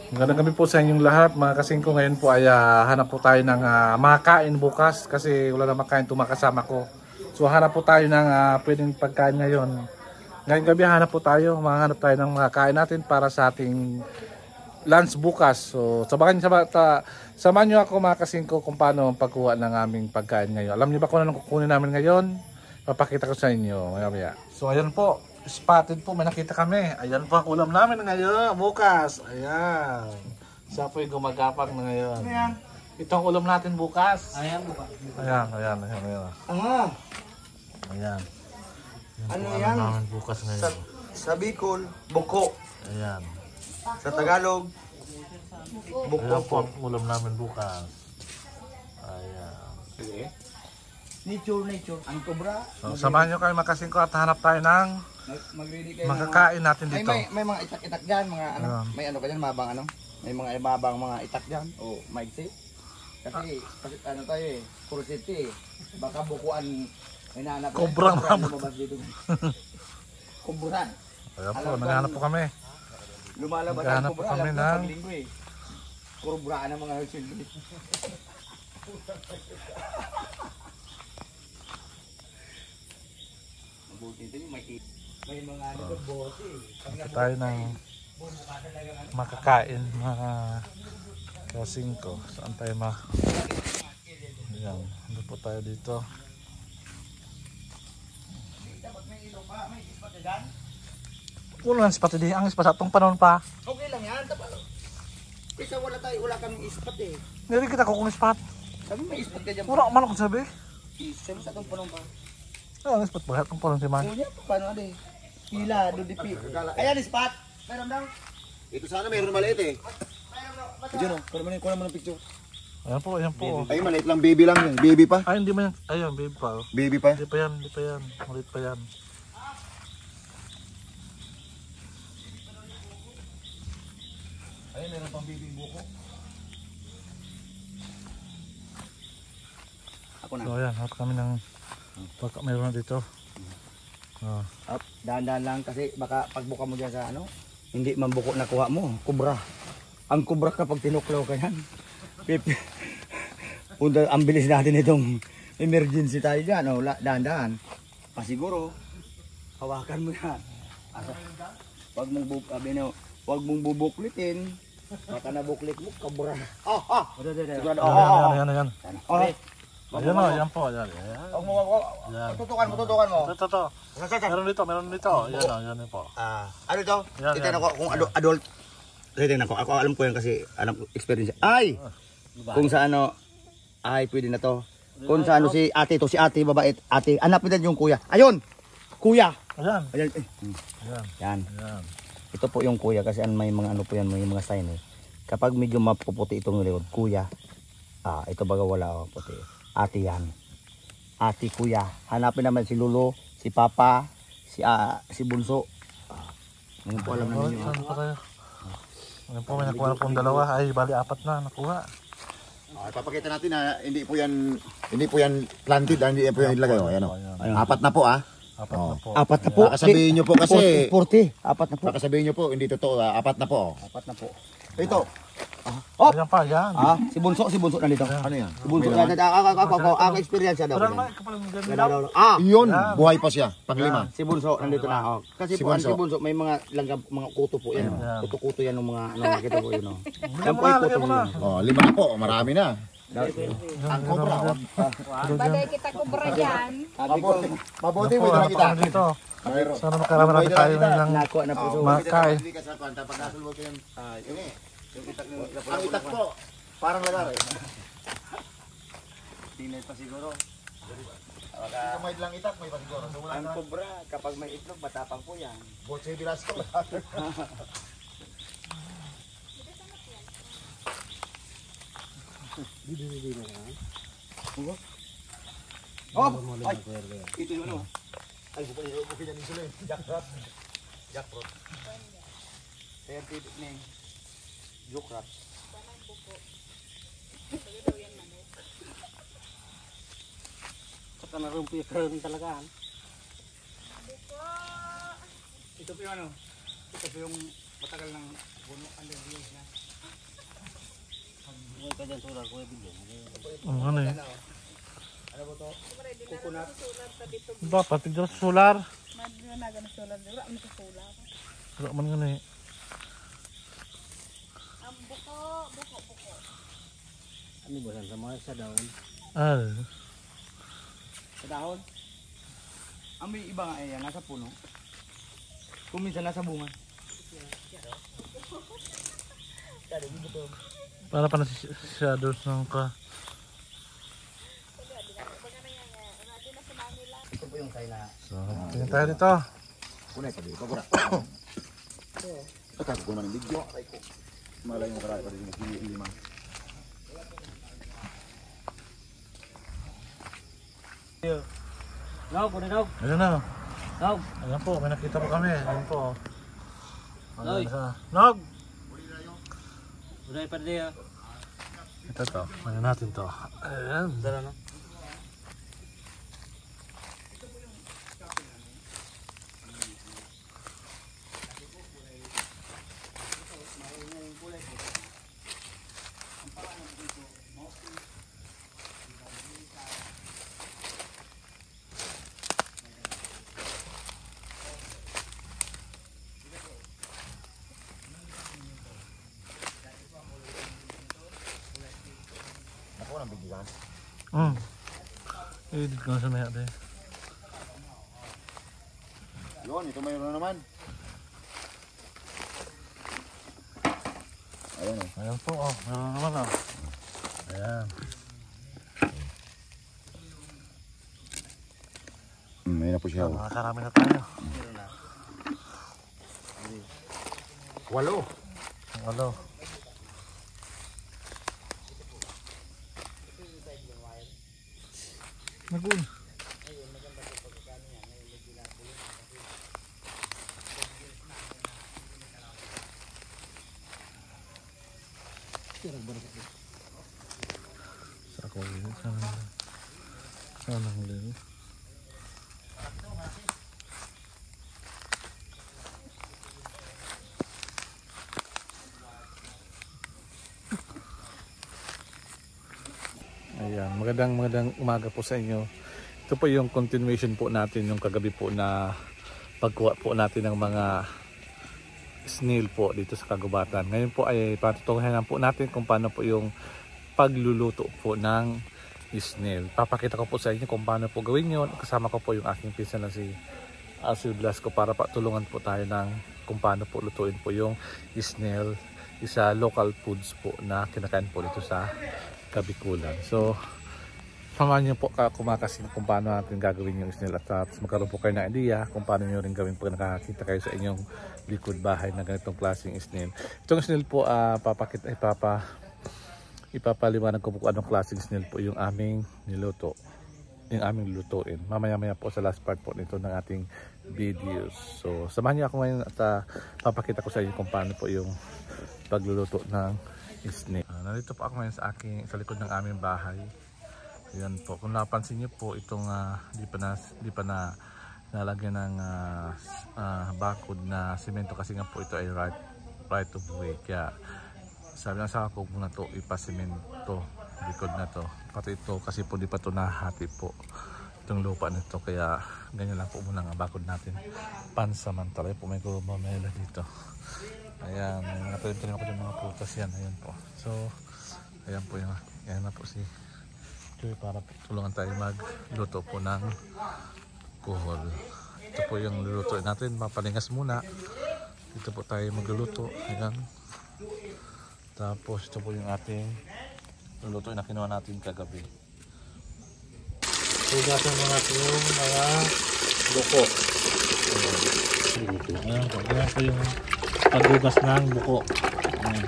Magandang gabi po sa inyong lahat mga kasingko. Ngayon po ay hanap po tayo ng makain bukas kasi wala na makain tumakasama ko. So hanap po tayo ng pwedeng pagkain ngayon. Ngayong gabi hanap po tayo, mahanap tayo ng makain natin para sa ating lunch bukas. So samahan nyo ako mga kasingko kung paano ang pagkuha ng aming pagkain ngayon. Alam niyo ba kung anong kukunin namin ngayon? Papakita ko sa inyo maya. So ayan po. Spotted po, may nakita kami. Ayan po ang ulam namin ngayon, bukas. Ayan. Siya po yung gumagapang na ngayon. Ayan. Ito ang ulam natin bukas. Ayan po ba? Ayan. Aha. Ayan. Ano yan? Namin bukas ngayon. Sa Bicol, buko. Ayan. Sa Tagalog, buko. Ayan po ang ulam namin bukas. Ayan. Nature. Ang kubra. So, samahan nyo kayo makasingko at hanap tayo ng Mag-ready kayo makakain natin dito. May mga itak-itak dyan, mga ano. Ayan. May ano ka dyan, mabang ano. May mga mabang mga itak dyan. O, maigsi. Kasi ano tayo eh, curiosity eh. Baka bukuan, hinahanap. Kubrang lumabas dito. Kuburan. Ayan po, naghanap po kami. Lumalabas Naghahanap ang kubra, kami alam ko ng- pag linggo eh. Kubraan ang mga silbi. May mga ano doon, bote eh. Ito tayo ng makakain mga kasingko. Saan tayo Ayan, ano po tayo dito. Dapat may ilaw pa, may ispat na dyan. Wala ang ispat din. Ang ispat sa itong panahon pa. Okay lang yan, dapat. Isa wala kaming ispat eh. Hindi kita ko kung ispat. Sabi may ispat ka dyan. Wala man ako sabi. Isa mo sa itong panong pa. Ang ispat ba? Itong panahon si Man. Kuya, paano ano eh? Pila, dudipi. Ayan, ispat. Meron daw. Ito sana mayroon maliit eh. Diyan o, kuha mo ng picture. Ayan po. Ay, maliit lang, baby lang yun. Baby pa. Ay, hindi man yan. Ayun, babe pa. Baby pa. Hindi pa yan. Ulit pa yan. Ay, meron pang baby buko. Ako na. So ayan, harap kami ng baka mayroon na dito. Up, dahan-dahan lang kasi baka pagbuka mo dyan sa ano, hindi man buko nakuha mo, kubra. Ang kubra kapag tinuklaw ka yan. Punta, ang bilis natin itong emergency tayo dyan, oh, dahan-dahan. Pasiguro, hawakan mo yan. Wag mong bubuklitin. Baka nabuklit mo, kubra. Sigurado, Ayan. Ayan po. Ayan. Tutukan mo. Ito. Meron dito. Ayan po. Ano to? Yan, Titignan yan. ko kung adult. Titignan ko. Ako alam ko yan kasi alam ko experience. Ay! Kung sa ano, ay pwede na to. Kung sa ano si ate to, si ate babae, ate, hanapin din yung kuya. Ayun! Kuya! Ayan. Ayan. Yan. Ito po yung kuya kasi may mga ano po yan, may mga sign eh. Kapag medyo mapuputi itong likod, kuya. Ito baga wala puti. Ate yan. Ate kuya. Hanapin naman si Lolo, si Papa, si Bunso. Ngayon po alam namin Saan pa tayo? Ayan po, may nakuha na pong dalawa. Ay, bali apat na nakuha. Papakita natin na hindi po yan planted, hindi po yan ilagay. Ayan o. Apat na po Apat na po. Apat na po. Sabihin nyo po kasi, 40. Apat na po. baka sabihin nyo po, hindi totoo, apat na po. Apat na po. Ito, Oh! Ayan pa, yan. Si Bunso nandito. ano yan? Si Bunso ako experience daw. Parang may kapal ng ganyan. Yun, buhay pa siya, panglima. Si Bunso nandito na. Kasi Si po si Bunso. Bunso may mga langgam, mga kuto po yan. Ayan. Kuto-kuto yan ng mga ano nakita po yun. Yan po mo ay na, kuto lagyan mo na. yun. Lima na po, marami na. Ang cobra, Bagay kita kubra dyan. mabuti Ayan po, mo hanap kita. kami dito. Mayroon. Sana makarama natin tayo ng Nakuha na po. makain. Hindi ka sa kwanta, pag nasulwag ko yan, ang itak po, parang lagar eh. Tinay pa siguro. Kung may lang itak, may pasiguro. Ang kubra kapag may itlog matapang po yan. Botse Velasco. Oh! Ay! Ito yung ano? Ay, bukay niya sila eh. Jackfruit. Kaya titik na yung jokrat. Saka narumpi karoon talaga. Ito po yung ano? Ito po yung matagal ng puno. Underviews na. Ano eh? Dapat tignan sa solar. Wala man nga eh. Ano ba sa mga sa dahon? Sa dahon? Ang may iba nga yan, nasa puno. Kung minsan nasa bunga. Para pa na shadows ng ka. Ito po yung kaila. So, tingin tayo dito. Kunay pa dito. Pagkura. Atas ko naman yung video. Malay mo karami pa rin yung lima. Nog, kunin nog. Ayun na. Nog. Ayan po, may nakita po kami. Ayun po. Noy. Nog! Uday pa diya. Ito to. Ayan natin to. Ayan. Dara no. Ako nang bigyan. Edit ko na sa maya tayo. Yun, ito mayroon na naman. Ayan o. Ayan po, oh. Meron naman, oh. Ayan. May na po siya. Makakarami na tayo. Walo. Walo. Nagun. Sa ako ulit. Sana ulit. Ayan, magandang umaga po sa inyo. Ito po yung continuation po natin yung kagabi po na pagkuha po natin ng mga snail po dito sa kagubatan. Ngayon po ay patutunguhan po natin kung paano po yung pagluluto po ng snail. Papakita ko po sa inyo kung paano po gawin yun. Kasama ko po yung aking pinsan na si Alcil Blasco para patulungan po tayo ng kung paano po lutuin po yung snail. Isa local foods po na kinakain po dito sa Kabikulan. So, samahan niyo po kumakasin kung paano natin gagawin yung snail at magkaroon po kayo ng idea kung paano nyo rin gawin pag nakakita kayo sa inyong likod bahay na ganitong klaseng snail. Itong snail po, ipapaliwanag ko po anong klaseng snail po yung aming niluto. Yung aming lutuin. Mamaya-maya po sa last part po nito ng ating videos. So, samahan niyo ako ngayon at papakita ko sa inyo kung paano po yung pagluluto ng snail. Narito po ako ngayon sa likod ng aming bahay. Ayan po, kung napansin niyo po itong di pa na nalagyan ng bakod na semento kasi nga po ito ay right of way. Kaya sabi ng asawa ko muna to ipasemento likod na to. Pati ito kasi po di pa to nahati po itong lupa nito. Kaya ganyan lang po muna ang bakod natin. Pansamantala po may gumamela dito. Ayan, may mga talim-talim ako ng mga prutas yan. Ayan po. So, ayan po yung, ayan na po si Joy para tulungan tayo magluto po ng kuhol. Ito po yung lulutuin natin. Mapalingas muna. Dito po tayo magluluto. Ayan. Tapos ito po yung ating lulutuin na kinuha natin kagabi. Hugasan mo natin yung mga buko. Ayan po. Ayan po yung paghugas ng buko. Ayan.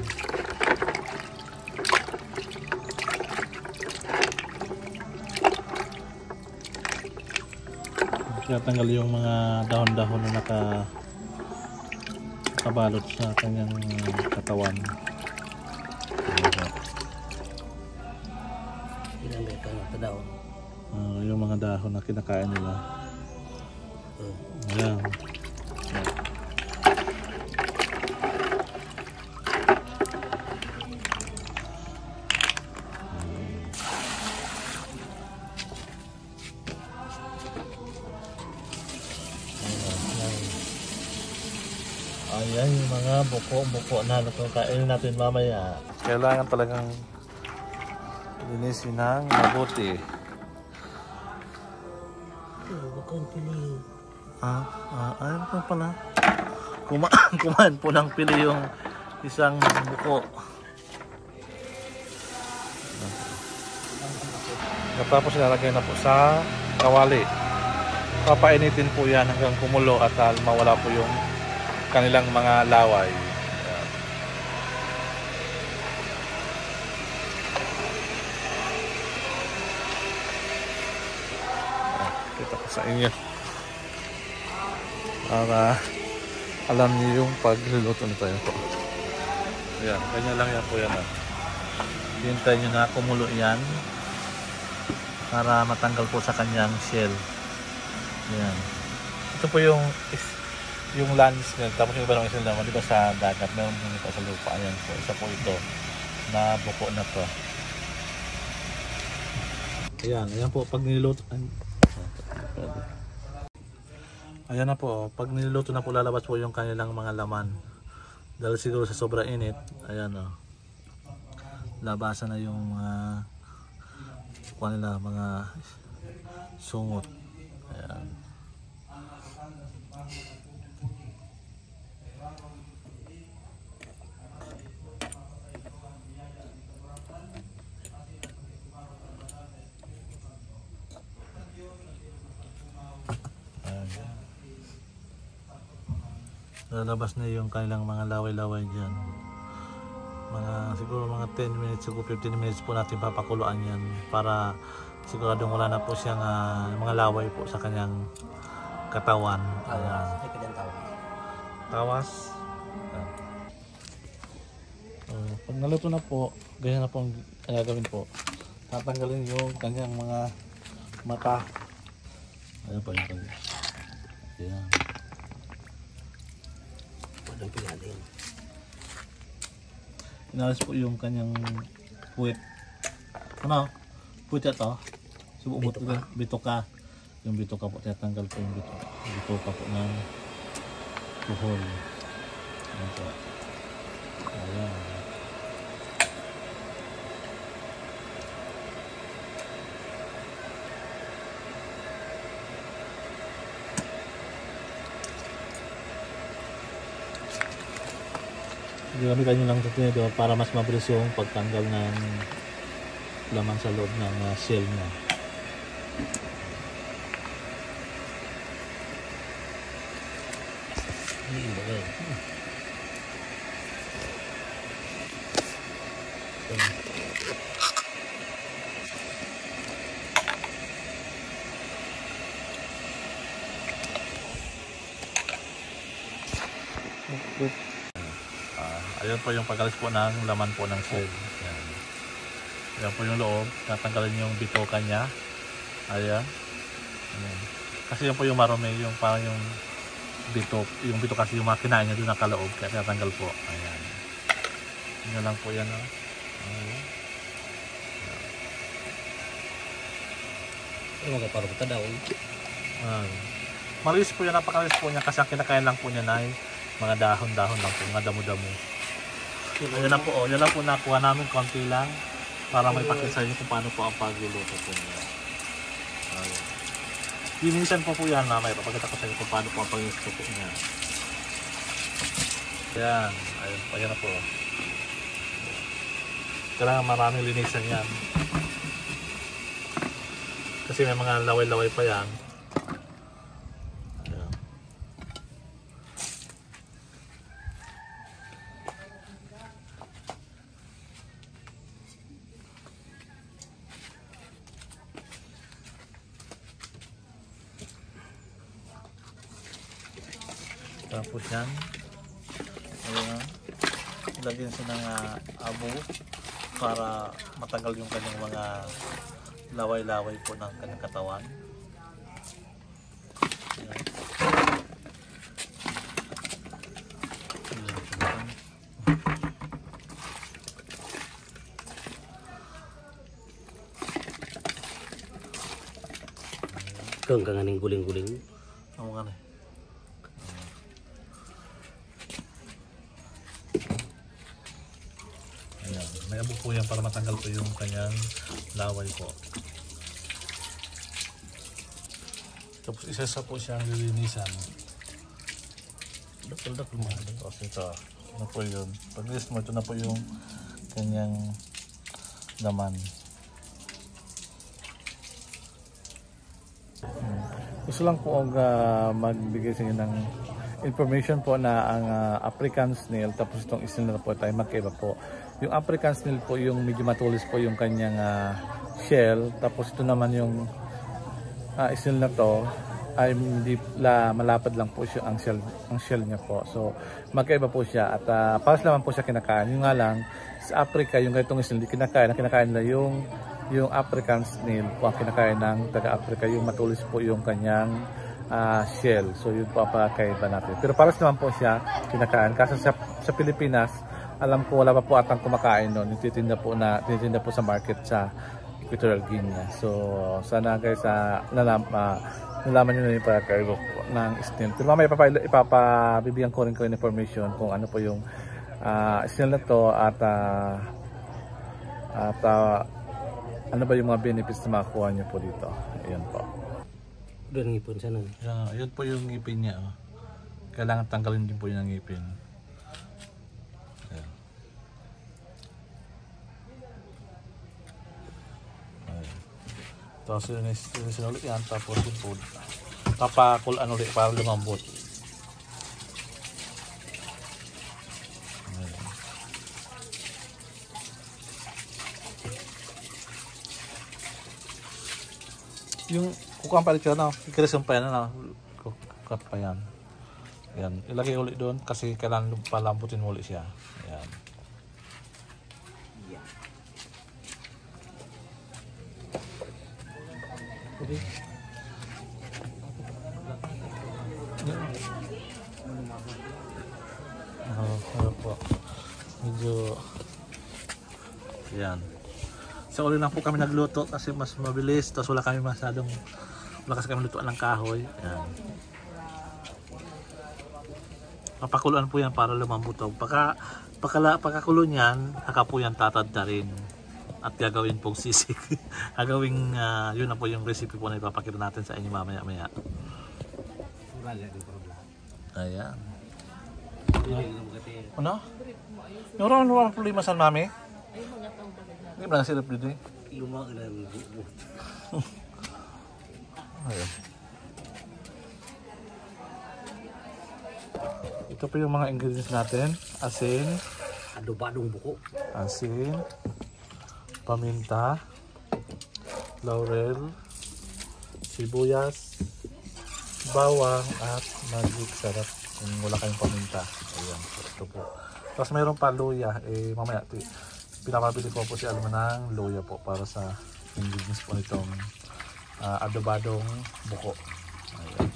Kaya tanggal yung mga dahon-dahon na nakabalot sa kanyang katawan. Yung mga dahon na kinakain nila. Ayan. buko na kainin natin mamaya. Kailangan talagang linisin ng mabuti. Ayun po pala. Kumain po ng pili yung isang buko. Tapos ilalagay na po sa kawali. Papainitin po yan hanggang kumulo at mawala po yung kanilang mga laway. Ayan. Kita ko sa inyo para alam niyo yung pagluluto nito. Ayan, ganyan lang yan po yan. Hintayin nyo na kumulo yan para matanggal po sa kanyang shell. Ayan. Ito po yung land snail. Tapos yung iba ng snail naman, di ba sa dagat, meron po ito sa lupa. Ayan po, isa po ito na buko na to. Ayan po, pag niluto, ayan na po, pag niluto na po, lalabas po yung kanilang mga laman. Dahil siguro sa sobrang init, ayan o, labasan na yung kanila mga sungot. Ayan. Lalabas na yung kanilang mga laway-laway dyan. Siguro mga 10 minutes o 15 minutes po natin papakuluan yan para siguradong wala na po siyang mga laway po sa kanyang katawan. Ayan. Tawas. Pag naluto na po, ganyan na po ang gagawin po. Tatanggalin yung kanyang mga mata. Ayan po yung kanya. Ayan. Inalis po yung kanyang puwit. Ano? Puwit ito. Sububot ko. Bitoka. Yung bitoka po. Tinatanggal po yung bitoka po ng tuhol. Ayan po. Ayan. Gamitan nyo lang sa tinidor para mas mabilis yung pagtanggal ng laman sa loob ng shell niya. Ayan po yung pagalis po ng laman po ng shell. Ayan po yung loob. Tatanggalin yung bitoka niya. Ayan. Ayan. Kasi yan po yung marumi, yung parang yung bitok kasi yung mga kinain niya doon nakaloob. Kaya tatanggal po. Ayan. Yan lang po yan. Ayan. Ano ka parang tadaw? Malinis po yan, napakalis po niya kasi ang kinakain lang po niya na mga dahon-dahon lang po, mga damo-damo. Yan lang po, yan lang po nakuha namin, konti lang para may pakita sa inyo kung paano po ang pagluluto po niya. Linisan po yan mamaya, papagkita ko sa inyo kung paano po ang pagluluto po niya. Yan, ayan na po. Kailangan maraming linisan yan. Kasi may mga laway-laway pa yan. Tapos yan, ayan, ilagyan siya ng abo para matanggal yung kanyang mga laway-laway po ng kanyang katawan. Ayan. Kang kanganing guling-guling. Ano nga na? Ayan, may abo po yan para matanggal po yung kanyang laway po. Tapos isa po siyang lilinisan. Dakil-dakil mo. Tapos ito, ano po yun. Pag-list mo, ito na po yung kanyang laman. Gusto lang po magbigay sa inyo ng information po na ang African snail tapos itong snail na po tayo magkaiba po. Yung African snail po yung medyo matulis po yung kanyang shell, tapos ito naman yung snail na to ay hindi malapad lang po siya ang shell niya po. So magkaiba po siya at pares naman po siya kinakain. Yung nga lang sa Africa yung ganitong snail hindi kinakain nila yung African snail po ang kinakain ng taga-Africa, yung matulis po yung kanyang shell. So yun po ang pagkaiba natin. Pero pares naman po siya kinakain. Kasi sa Pilipinas, alam ko wala pa po atang kumakain noon. Tinitinda po sa market sa Equatorial Guinea. So sana guys nalaman nyo na yung pagkaiba po ng snail. Pero mamaya ipapabibigyan ko rin ko yung information kung ano po yung snail na to at ano ba yung mga benefits na makuha nyo po dito. Ayan po. Doon ngipon sana. Yun po yung ngipin niya. Oh. Kailangan tanggalin din po yung ngipin. Ayan. Ayan. Tapos yun ulit yan. Tapos yun po. Papakulan ulit para lumambot. Yung kukuha pa rin siya, kikreson pa yan, kukuha pa yan. Yan, ilagay ulit doon kasi kailangan palambutin ulit siya. Yan. Okay. Ano po. Medyo yan. So ulit lang po kami nagluto kasi mas mabilis, tapos wala kasi kami lutuan ng kahoy. Ayan. Papakuluan po yan para lumambutog. Pagkakulo niyan, haka po yan tatadta rin at gagawin pong sisig. Gagawin, yun na po yung recipe po na ipapakita natin sa inyo mamaya. Ayan. Ano? Yung orang problema sa mami? Ini bilang sirap dito eh. Lumang ilan buot. Ayan. Ito po yung mga ingredients natin. Asin. Adobadong buko. Asin. Paminta. Laurel. Sibuyas. Bawang at magic sarap kung wala kayong paminta. Ayan. Ito po. Tapos mayroon pa luya. Mamaya pinapabili ko po si Alma ng luya po para sa ingredients po nitong adobadong buko. Ayan.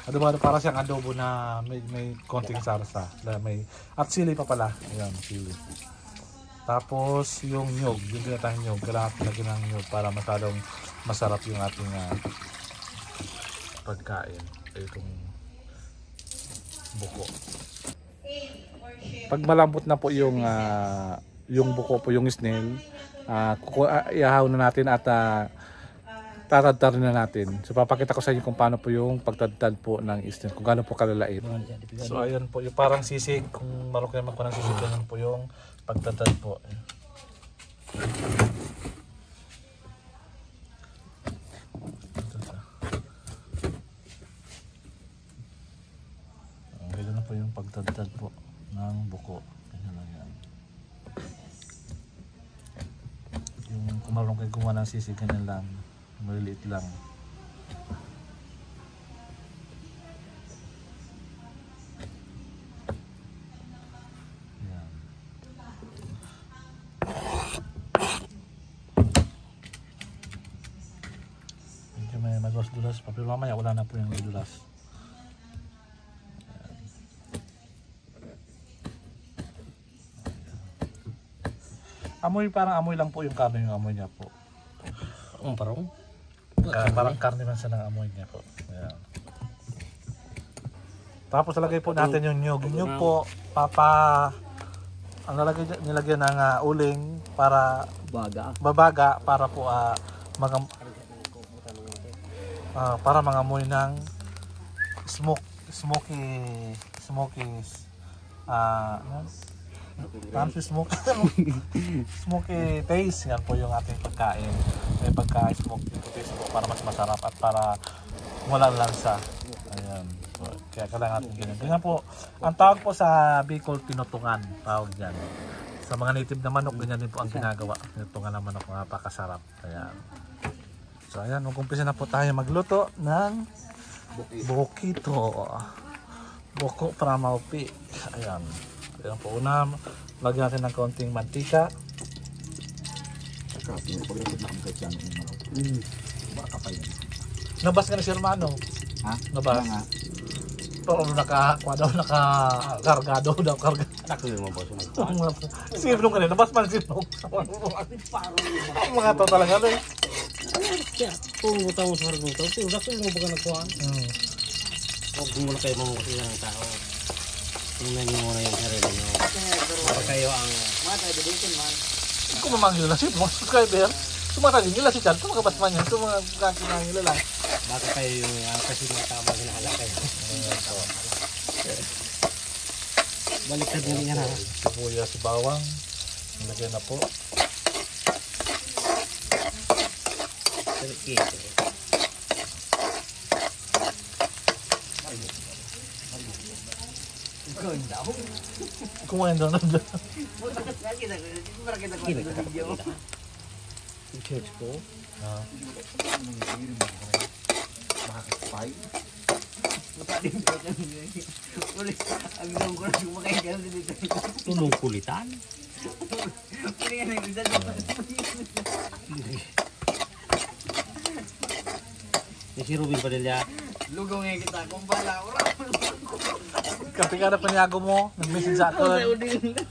Adobado para siyang adobo na may konting sarsa. At sili pa pala. Ayan, sili. Tapos yung nyog, yung ginatang nyog, kailangan pinagin ng nyog para matalong masarap yung ating pagkain. Itong buko. Pag malambot na po yung buko po, yung snail, ihahaw na natin at tatadtar na natin. So papakita ko sa inyo kung paano po yung pagtadtad po ng snail, kung gaano po kalalait. So ayan po, yung parang sisig, kung marunong kayo magkuha ng sisig, ganun po yung pagtadtad po. Ganyan na po yung pagtadtad po ng buko. Ganyan lang yan. Yung kung marunong kayo gumawa ng sisig, ganyan lang, maliliit lang. Yan. Medyo may madulas-dulas pa, pero mamaya wala na po yung dulas. Amoy, parang amoy lang po yung karne, yung amoy niya po. Parang? Parang karne man siya ng amoy niya po. Ayan. Tapos lagay po natin yung nyug. Yung nyug po, ang nilagyan ng uling para babaga para po para mangamoy ng smoky smoky taste. Yan po yung ating pagkain. May pagkain smoky taste po para mas masarap at para walang lansa. Ayan. So, kaya kailangan natin ganyan. Ganyan po, ang tawag po sa Bicol, tinutungan. Tawag dyan. Sa mga native na manok, ganyan din po ang ginagawa. Tinutungan ng manok, napakasarap. Ayan. So ayan, mag-umpisa na po tayo magluto ng bukito. Buko para maupi. Ayan. Ayan po una, lagyan natin ng kaunting mantika. Nabas ka na si Hermano. Ha? Nabas. Oo, nakakargado daw. Nakul mo boss. Sinong kanina, nabas man sinong. Ang mga to talaga no. Kung utang mo sa harap mo, dapat mo baga nagkuhan. Huwag mo na kayo mga kasi ng tao. Tingnan nyo muna yung sarili nyo. Para kayo ang... Kung mamangila si mga subscriber, sumatagin nila si Chan, ito mga basman yan, ito mga kakinang nila lang. Baka kayo yung kasi mga tama ginahala kayo. Baliktad nyo yan ha. Sibuyas, si bawang, nilagay na po. Kumain daw na dyan. Church ko. Tulong kulitan. Si Ruben Padilla. Lugaw nga kita kung bala ora. Kapag ka na panyago mo, nag-message sa akin.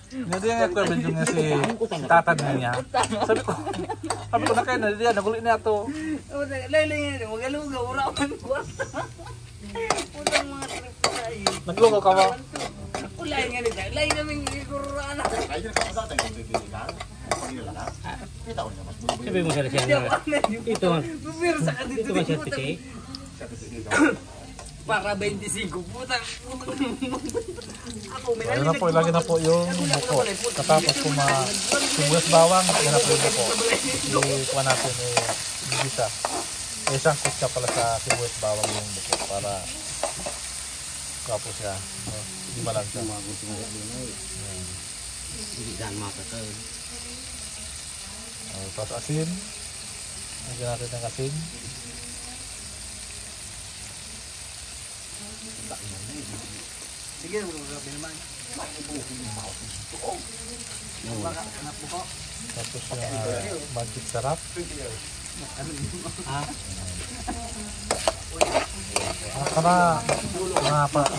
Hindi nga ako, medyo nga si tatad niya. Sabi ko na kayo, nagulit na ito. Laylay nga, magalugaw ora man kwarta. Putang mga trip ko tayo. Naglugaw ka ba? Ulay nga nito, lay namin iguraan. Sabi mo sa siya na ito Bubirsa ka dito. ito ba certificate? Para 25 putang. Ako may Ayun na po, ilagay na po yung buko. Katapos po sibuyas bawang, ilagay na po yung buko. Ikuha natin yung gisa. Isang kutsya pala sa sibuyas bawang yung buko para tapos siya. Hindi malang siya. Hindi daan makakal. Tapos asin. Lagyan natin ng asin. sige, grabe naman. Tapos yung magic sarap.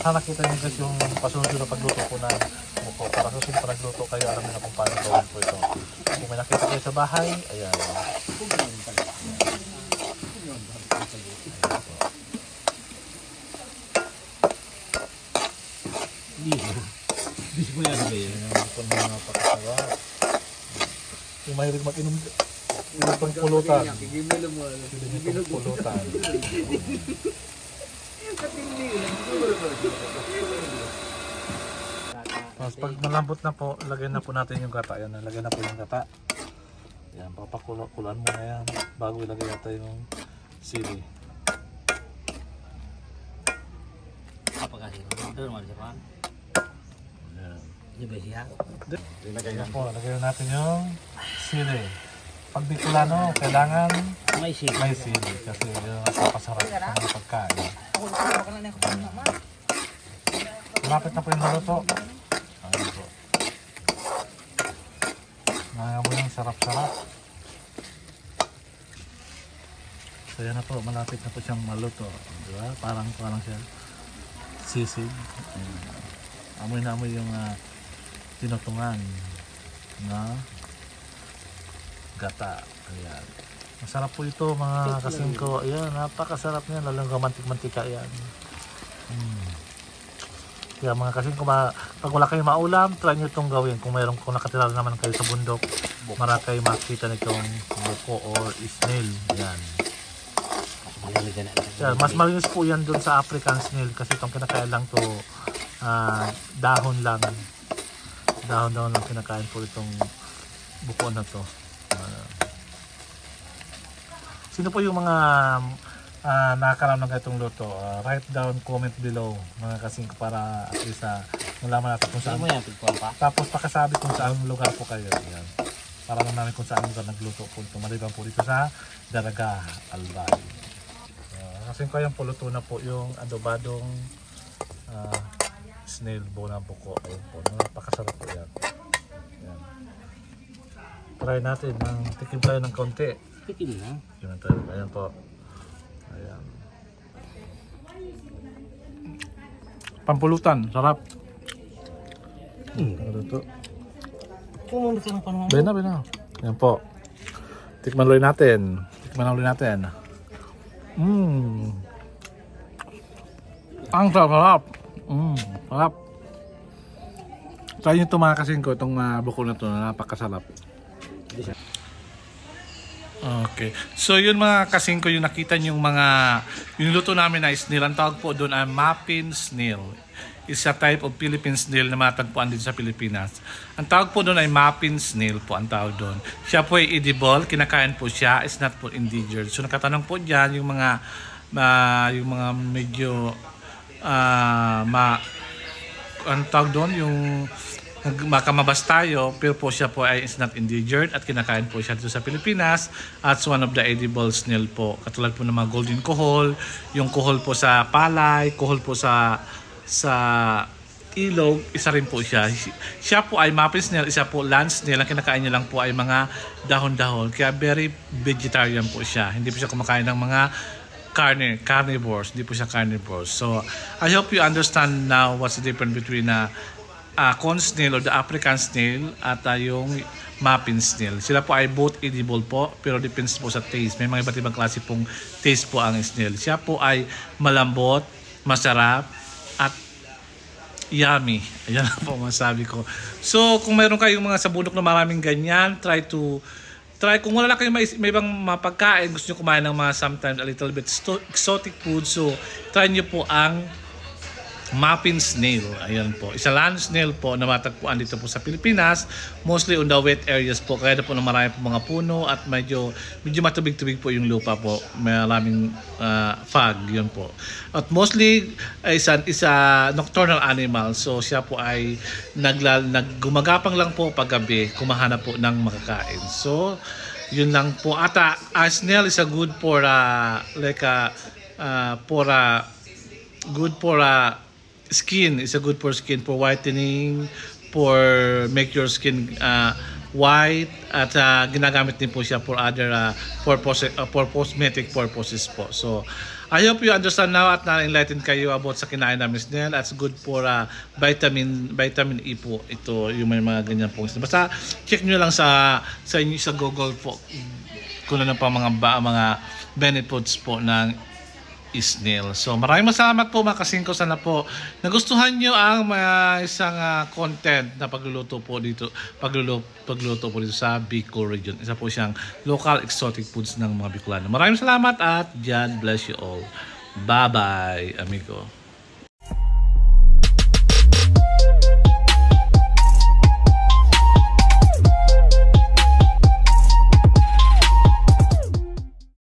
Sana kita nyo guys yung pasunod na pagluto ko ng buko. Para susunod pa nagluto kayo, alam nyo na kung paano gawin po ito. Kung may nakita kayo sa bahay, ayan. Hindi mo yan ba yun? Kung napakasawa. Yung mahilig mag-inom, yung pagpulutan. Yung pagpulutan. Tapos pag malambot na po, lagay na po natin yung gata. Yan, lagay na po yung gata. Yan, papakulan mo na yan bago ilagay natin yung sili. Apakah sih? Itu rumah siapa? Yan. Ini Besia. Yan po, lagay natin yung sili. Pag Bicolano, kailangan May sih. may sili kasi yun ang napasarap sa mga pagkain. Malapit na po yung maluto. Ayun po. Nangamoy yung sarap-sarap. So yan na po, malapit na po siyang maluto. Diba? Parang siya sisig. Ayun. Amoy na amoy yung tinutungan na gata. Ayan. Masarap po ito mga kasingko. Ayan, napakasarap niyan. Lalang mantik-mantika yan. Kaya mga kasingko, pag wala kayong maulam, try nyo itong gawin. Kung nakatira naman kayo sa bundok, marami kayo makita nitong buko or snail. Yan. Yan, mas malinis po yan dun sa African snail kasi itong kinakain lang to dahon lang. Dahon lang kinakain po itong buko na to. Sino po yung mga nakakalam ng itong luto? Write down, comment below mga kasingko para at least malaman natin kung saan. Tapos pakasabi kung saan lugar po kayo. Yan. Para naman kung saan lugar nagluto po ito. Maliban po dito sa Daraga, Albay. Kasingko yan po, luto na po yung adobadong snail na buko. Ayun po, napakasarap po yan. Yan. Try natin, tikim tayo ng konti. Tikim na. Ayan po. Ayan. Pampulutan, sarap. Ito. Kung ka ng panahon. Bena. Ayan po. Tikman ulit natin. Ang sarap. Sarap. Try nyo ito mga kasingko, itong buko na ito, napakasarap. Okay. So yun mga kasingko, yung nakita nyo yung luto namin na snail, ang tawag po doon ay Mappin snail. It's a type of Philippine snail na matagpuan dito sa Pilipinas. Ang tawag po doon ay Mappin snail po ang tawag doon. Siya po ay edible, kinakain po siya, is not po endangered. So nakatanong po dyan yung mga medyo ang tawag doon yung makamabas tayo, pero po siya po ay is not endangered at kinakain po siya dito sa Pilipinas at one of the edible snail po. Katulad po ng mga golden kohol, yung kohol po sa palay, kohol po sa ilog, isa rin po siya. Siya po ay Mappin snail, isa po land snail. Ang kinakain niya lang po ay mga dahon-dahon. Kaya very vegetarian po siya. Hindi po siya kumakain ng mga carnivores. Hindi po siya carnivores. So, I hope you understand now what's the difference between corn snail or the African snail at yung Mappin snail. Sila po ay both edible po, pero depends po sa taste. May mga iba't ibang klase pong taste po ang snail. Siya po ay malambot, masarap, at yummy. Ayan po masabi ko. So, kung mayroon kayong mga sa bundok na maraming ganyan, try kung wala kayong may ibang mapagkain, gusto nyo kumain ng mga sometimes a little bit exotic food, so try nyo po ang Mappin snail. Ayan po. Isa land snail po na matagpuan dito po sa Pilipinas. Mostly on the wet areas po. Kaya na po na marami po mga puno at medyo matubig-tubig po yung lupa po. Maraming fog. Yun po. At mostly is a nocturnal animal. So siya po ay gumagapang lang po paggabi. Kumahanap po ng makakain. So yun lang po. At a snail is a good for skin. Is a good for skin, for whitening, for make your skin white, at ginagamit din po siya for other for cosmetic purposes po. So I hope you understand now at na-enlighten kayo about sa kinain namin snail. That's good for vitamin E po. Ito yung may mga ganyan po. Basta check nyo lang sa inyo sa Google po kung ano pa mga benefits po ng snail. So maraming salamat po mga kasingko. Sana po nagustuhan nyo ang isang content na pagluluto po dito sa Bicol region. Isa po siyang local exotic foods ng mga Bicolano. Maraming salamat at God bless you all. Bye bye amigo.